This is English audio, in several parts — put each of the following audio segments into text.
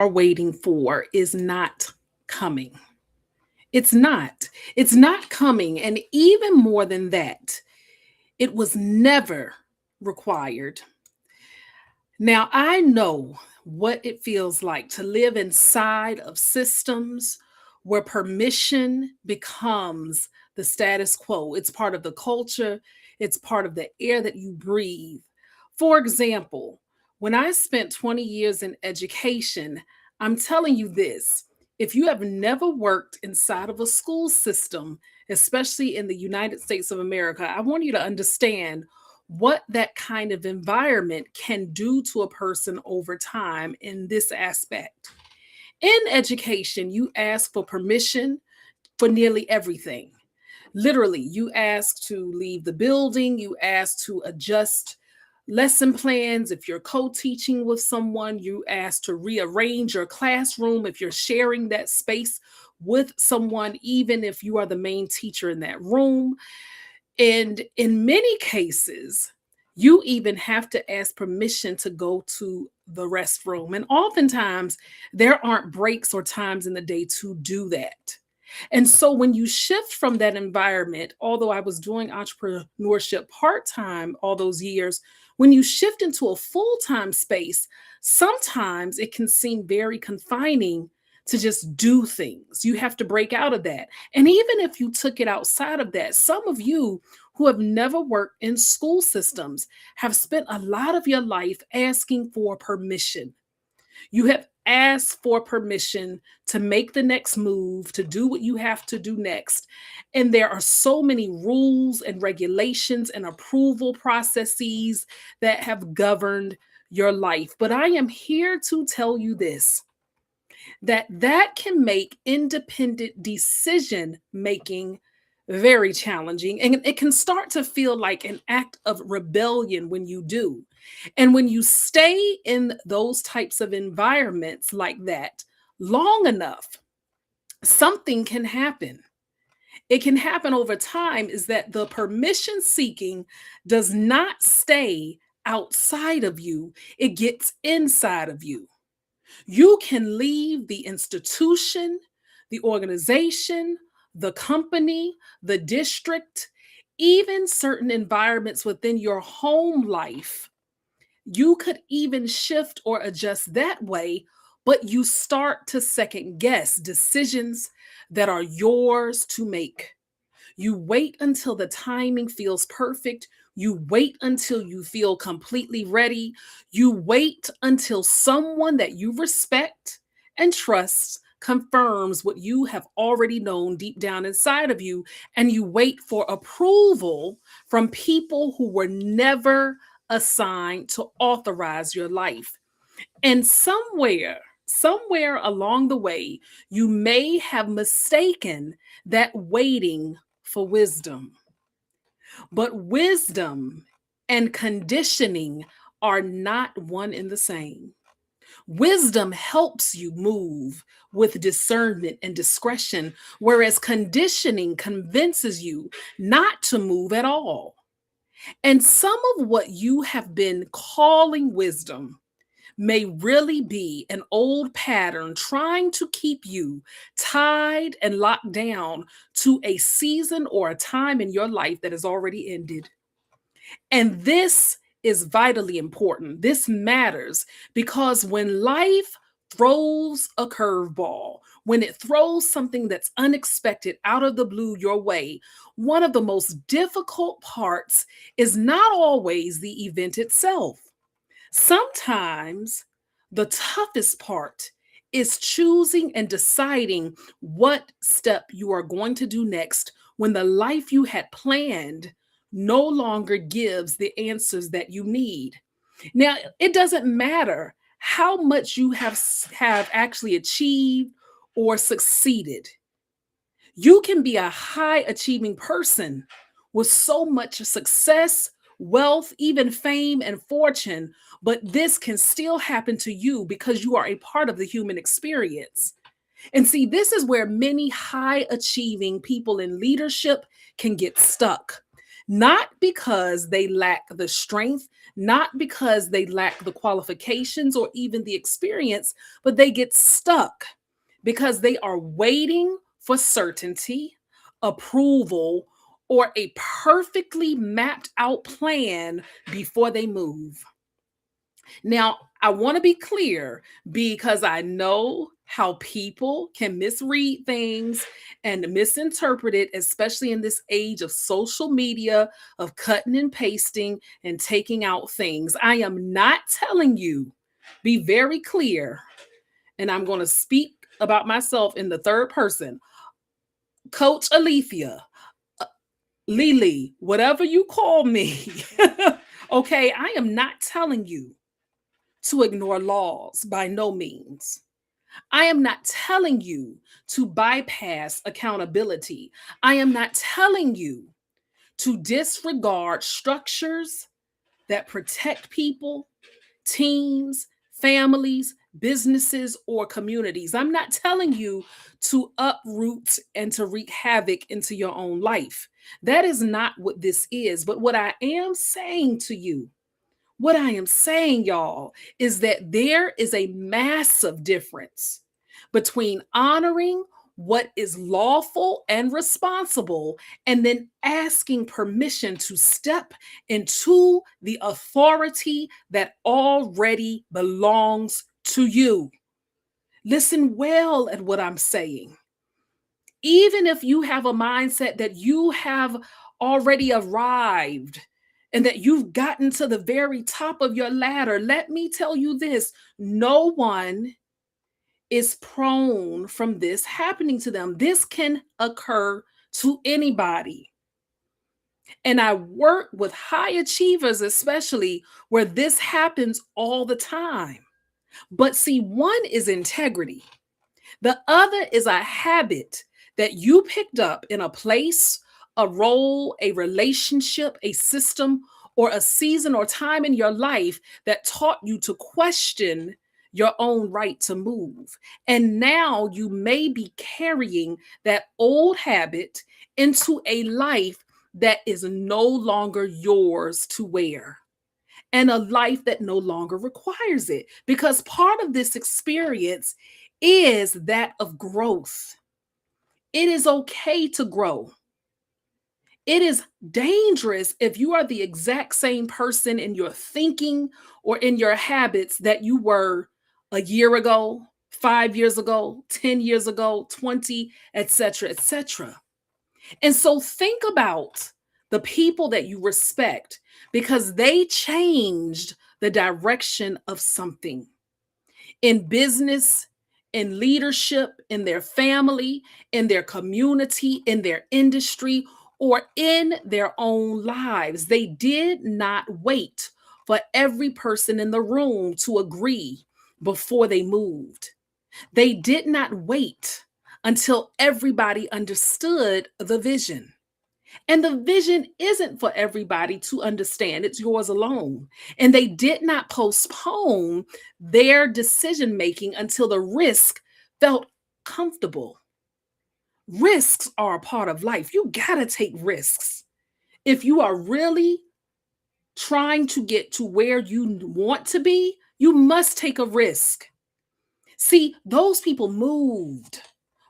are waiting for is not coming. It's not. It's not coming. And even more than that, it was never required. Now, I know what it feels like to live inside of systems where permission becomes the status quo. It's part of the culture, it's part of the air that you breathe. For example, when I spent 20 years in education, I'm telling you this, if you have never worked inside of a school system, especially in the United States of America, I want you to understand what that kind of environment can do to a person over time in this aspect. In education, you ask for permission for nearly everything. Literally, you ask to leave the building, you ask to adjust lesson plans. If you're co teaching with someone, you ask to rearrange your classroom if you're sharing that space with someone, even if you are the main teacher in that room. And in many cases, you even have to ask permission to go to the restroom. And oftentimes, there aren't breaks or times in the day to do that. And so, when you shift from that environment, although I was doing entrepreneurship part time all those years, when you shift into a full time space, sometimes it can seem very confining to just do things. You have to break out of that. And even if you took it outside of that, some of you who have never worked in school systems have spent a lot of your life asking for permission. You have asked for permission to make the next move, to do what you have to do next. And there are so many rules and regulations and approval processes that have governed your life. But I am here to tell you this, that can make independent decision making very challenging, and it can start to feel like an act of rebellion when you do. And when you stay in those types of environments like that long enough, something can happen. It can happen over time, is that the permission seeking does not stay outside of you, it gets inside of you. You can leave the institution, the organization, the company, the district, even certain environments within your home life. You could even shift or adjust that way, but you start to second guess decisions that are yours to make. You wait until the timing feels perfect. You wait until you feel completely ready. You wait until someone that you respect and trust confirms what you have already known deep down inside of you. And you wait for approval from people who were never assigned to authorize your life. And somewhere along the way, you may have mistaken that waiting for wisdom. But wisdom and conditioning are not one and the same. Wisdom helps you move with discernment and discretion, whereas conditioning convinces you not to move at all. And some of what you have been calling wisdom may really be an old pattern trying to keep you tied and locked down to a season or a time in your life that has already ended. And this is vitally important. This matters because when life throws a curveball, when it throws something that's unexpected out of the blue your way, one of the most difficult parts is not always the event itself. Sometimes the toughest part is choosing and deciding what step you are going to do next when the life you had planned no longer gives the answers that you need. Now, it doesn't matter how much you have actually achieved or succeeded. You can be a high achieving person with so much success, wealth, even fame and fortune, but this can still happen to you because you are a part of the human experience. And see, this is where many high achieving people in leadership can get stuck. not because they lack the strength, not because they lack the qualifications or even the experience, but they get stuck because they are waiting for certainty, approval, or a perfectly mapped out plan before they move. Now, I want to be clear because I know how people can misread things and misinterpret it, especially in this age of social media, of cutting and pasting and taking out things. I am not telling you, be very clear, and I'm going to speak about myself in the third person. Coach Alethea, uh, Lily, whatever you call me, okay, I am not telling you to ignore laws by no means. I am not telling you to bypass accountability. I am not telling you to disregard structures that protect people, teams, families, businesses, or communities. I'm not telling you to uproot and to wreak havoc into your own life. That is not what this is. But what I am saying to you, what I am saying, y'all, is that there is a massive difference between honoring what is lawful and responsible and then asking permission to step into the authority that already belongs to you. Listen well at what I'm saying. Even if you have a mindset that you have already arrived and that you've gotten to the very top of your ladder, let me tell you this: no one is prone from this happening to them. This can occur to anybody. And I work with high achievers, especially where this happens all the time. But see, one is integrity, the other is a habit that you picked up in a place, a role, a relationship, a system, or a season or time in your life that taught you to question your own right to move. And now you may be carrying that old habit into a life that is no longer yours to wear, and a life that no longer requires it. Because part of this experience is that of growth. It is okay to grow. It is dangerous if you are the exact same person in your thinking or in your habits that you were a year ago, 5 years ago, 10 years ago, 20, etc., etc. And so think about the people that you respect because they changed the direction of something in business, in leadership, in their family, in their community, in their industry, or in their own lives. They did not wait for every person in the room to agree before they moved. They did not wait until everybody understood the vision. And the vision isn't for everybody to understand, it's yours alone. And they did not postpone their decision making until the risk felt comfortable. Risks are a part of life. You got to take risks. If you are really trying to get to where you want to be, you must take a risk. See, those people moved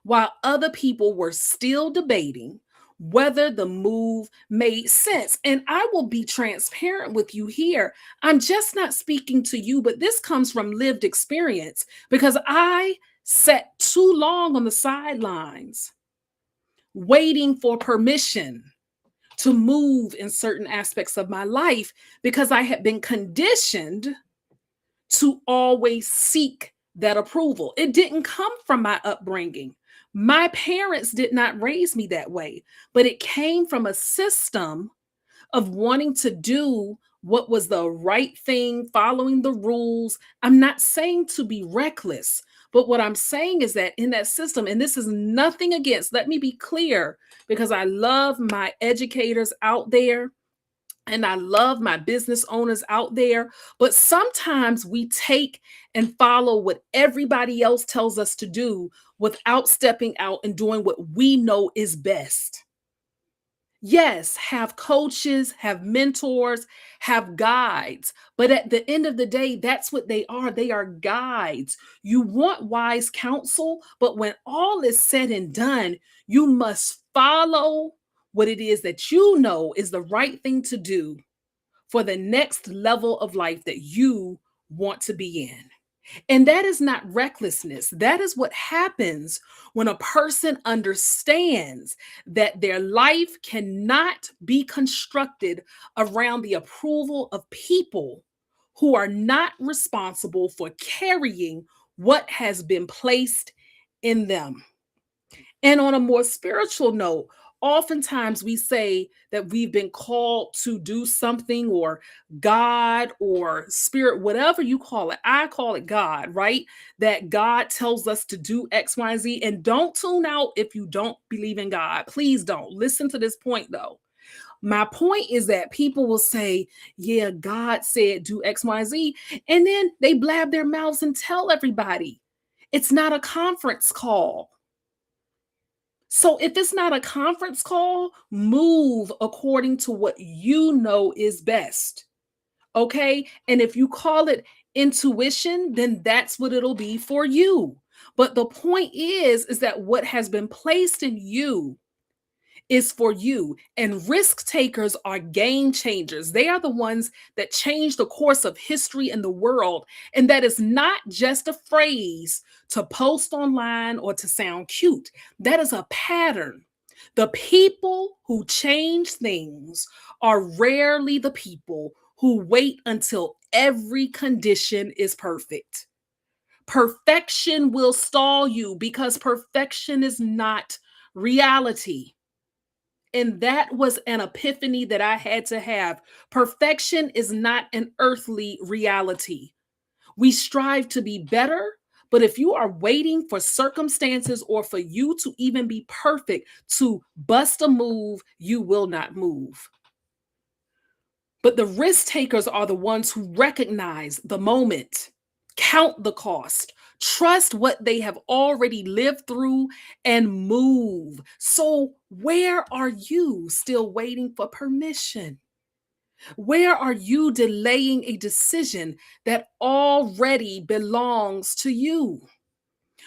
while other people were still debating whether the move made sense. And I will be transparent with you here. I'm just not speaking to you, but this comes from lived experience because I sat too long on the sidelines waiting for permission to move in certain aspects of my life because I had been conditioned to always seek that approval. It didn't come from my upbringing. My parents did not raise me that way, but it came from a system of wanting to do what was the right thing, following the rules. I'm not saying to be reckless, but what I'm saying is that in that system, and this is nothing against, let me be clear, because I love my educators out there and I love my business owners out there, but sometimes we take and follow what everybody else tells us to do without stepping out and doing what we know is best. Yes, have coaches, have mentors, have guides. But at the end of the day, that's what they are. They are guides. You want wise counsel, but when all is said and done, you must follow what it is that you know is the right thing to do for the next level of life that you want to be in. And that is not recklessness. That is what happens when a person understands that their life cannot be constructed around the approval of people who are not responsible for carrying what has been placed in them. And on a more spiritual note, oftentimes we say that we've been called to do something, or God or spirit, whatever you call it. I call it God, right? That God tells us to do X, Y, and Z. And don't tune out if you don't believe in God. Please don't. Listen to this point, though. My point is that people will say, yeah, God said do X, Y, Z. And then they blab their mouths and tell everybody. It's not a conference call. So if it's not a conference call, move according to what you know is best. Okay. And if you call it intuition, then that's what it'll be for you. But the point is that what has been placed in you is for you. And risk takers are game changers. They are the ones that change the course of history in the world. And that is not just a phrase to post online or to sound cute, that is a pattern. The people who change things are rarely the people who wait until every condition is perfect. Perfection will stall you because perfection is not reality. And that was an epiphany that I had to have. Perfection is not an earthly reality. We strive to be better, but if you are waiting for circumstances or for you to even be perfect to bust a move, you will not move. But the risk takers are the ones who recognize the moment, count the cost, trust what they have already lived through, and move. So, where are you still waiting for permission? Where are you delaying a decision that already belongs to you?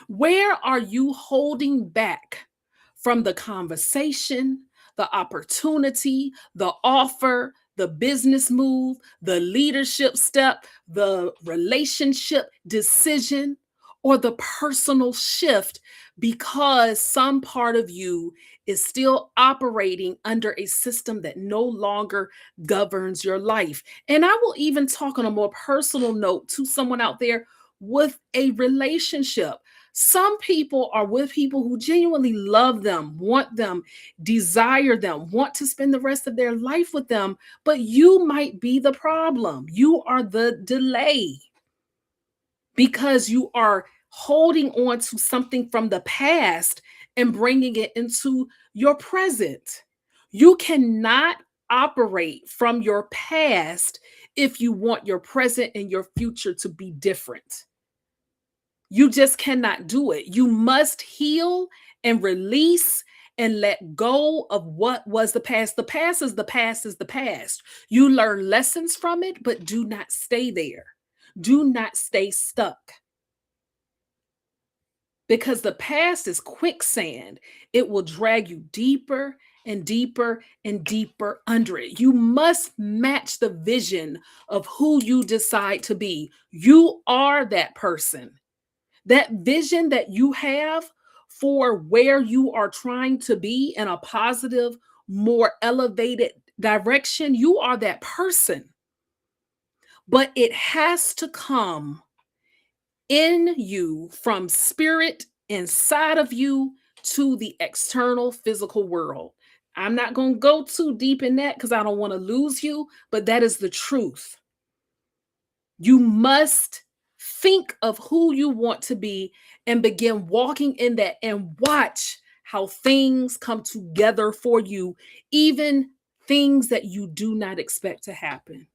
Where are you holding back from the conversation, the opportunity, the offer, the business move, the leadership step, the relationship decision, or the personal shift because some part of you is still operating under a system that no longer governs your life? And I will even talk on a more personal note to someone out there with a relationship. Some people are with people who genuinely love them, want them, desire them, want to spend the rest of their life with them, but you might be the problem. You are the delay because you are holding on to something from the past and bringing it into your present. You cannot operate from your past if you want your present and your future to be different. You just cannot do it. You must heal and release and let go of what was the past. The past is the past is the past. You learn lessons from it, but do not stay there. Do not stay stuck because the past is quicksand. It will drag you deeper and deeper and deeper under it. You must match the vision of who you decide to be. You are that person. That vision that you have for where you are trying to be in a positive, more elevated direction, you are that person. But it has to come in you from spirit inside of you to the external physical world. I'm not going to go too deep in that because I don't want to lose you, but that is the truth. You must think of who you want to be and begin walking in that and watch how things come together for you, even things that you do not expect to happen.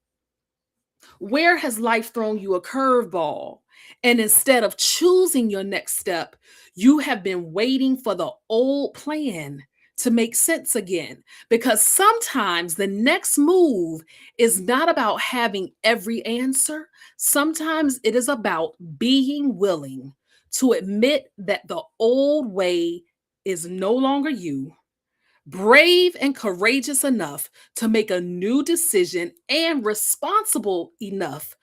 Where has life thrown you a curveball? And instead of choosing your next step, you have been waiting for the old plan to make sense again. Because sometimes the next move is not about having every answer. Sometimes it is about being willing to admit that the old way is no longer you, brave and courageous enough to make a new decision, and responsible enough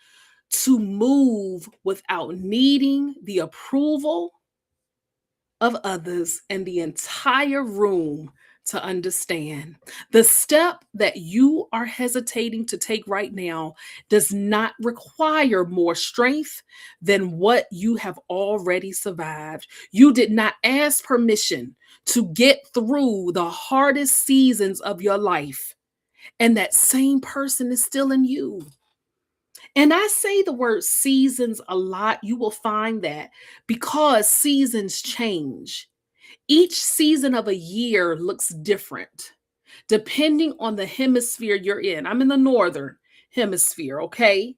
to move without needing the approval of others and the entire room to understand. The step that you are hesitating to take right now does not require more strength than what you have already survived. You did not ask permission to get through the hardest seasons of your life, and that same person is still in you. And I say the word seasons a lot. You will find that because seasons change. Each season of a year looks different depending on the hemisphere you're in. I'm in the northern hemisphere, okay?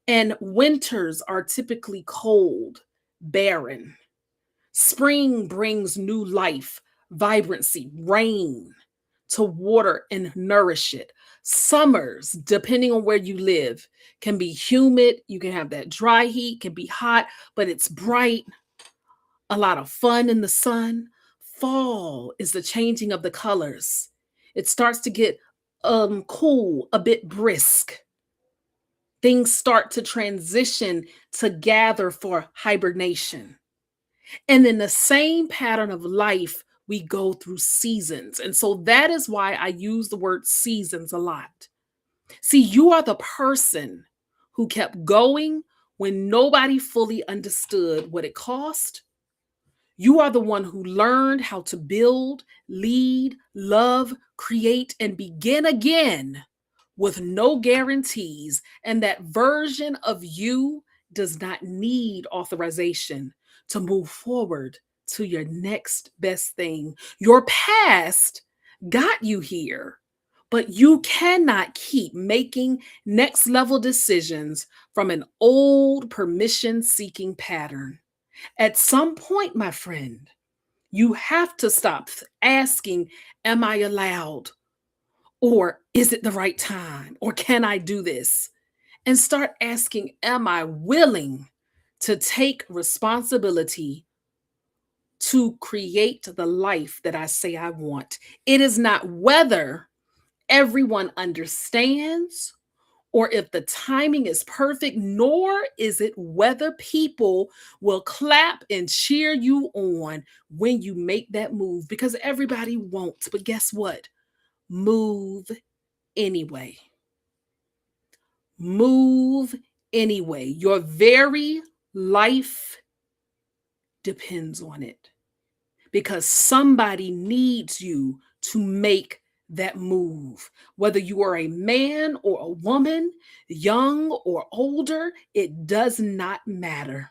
And winters are typically cold, barren. Spring brings new life, vibrancy, rain to water and nourish it. Summers, depending on where you live, can be humid. You can have that dry heat, can be hot, but it's bright, a lot of fun in the sun. Fall is the changing of the colors. It starts to get cool, a bit brisk. Things start to transition to gather for hibernation. And in the same pattern of life, we go through seasons. And so that is why I use the word seasons a lot. See, you are the person who kept going when nobody fully understood what it cost. You are the one who learned how to build, lead, love, create, and begin again with no guarantees. And that version of you does not need authorization to move forward to your next best thing. Your past got you here, but you cannot keep making next level decisions from an old permission seeking pattern. At some point, my friend, you have to stop asking, am I allowed? Or is it the right time? Or can I do this? And start asking, am I willing to take responsibility to create the life that I say I want? It is not whether everyone understands or if the timing is perfect, nor is it whether people will clap and cheer you on when you make that move, because everybody won't. But guess what? Move anyway. Move anyway. Your very life depends on it because somebody needs you to make that move. Whether you are a man or a woman, young or older, it does not matter.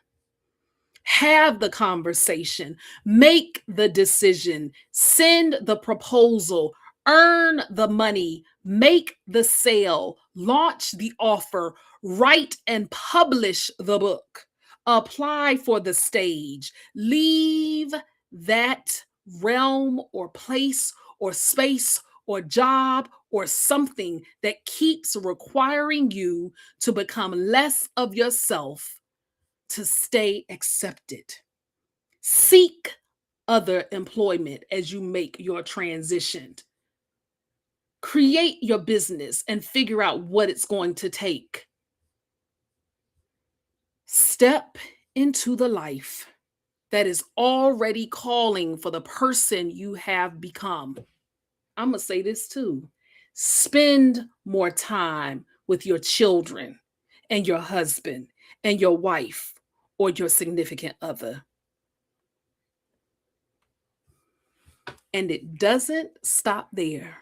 Have the conversation, make the decision, send the proposal, earn the money, make the sale, launch the offer, write and publish the book, apply for the stage, leave that realm or place or space or job or something that keeps requiring you to become less of yourself to stay accepted. Seek other employment as you make your transition. Create your business and figure out what it's going to take. Step into the life that is already calling for the person you have become. I'm going to say this too. Spend more time with your children and your husband and your wife or your significant other. And it doesn't stop there.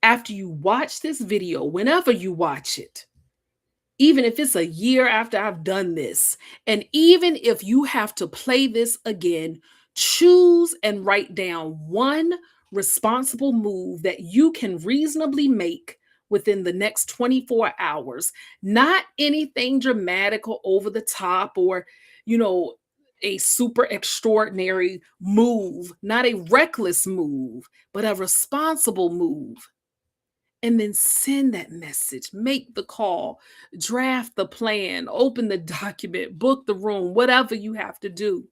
After you watch this video, whenever you watch it, even if it's a year after I've done this, and even if you have to play this again, choose and write down one responsible move that you can reasonably make within the next 24 hours. Not anything dramatic or over the top or, you know, a super extraordinary move, not a reckless move, but a responsible move. And then send that message, make the call, draft the plan, open the document, book the room, whatever you have to do.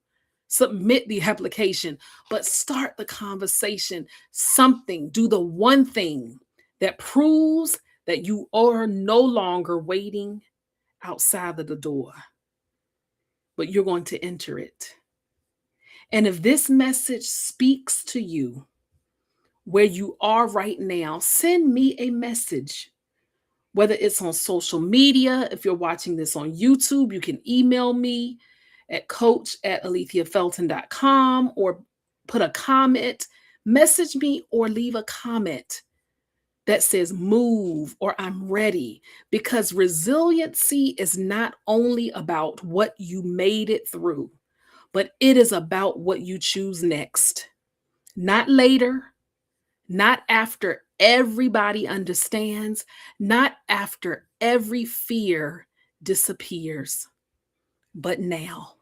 Submit the application, but start the conversation. Something, do the one thing that proves that you are no longer waiting outside of the door, but you're going to enter it. And if this message speaks to you where you are right now, send me a message. Whether it's on social media, if you're watching this on YouTube, you can email me at coach@alethiafelton.com or put a comment, message me, or leave a comment that says move or I'm ready. Because resiliency is not only about what you made it through, but it is about what you choose next. Not later, not after everybody understands, not after every fear disappears, but now.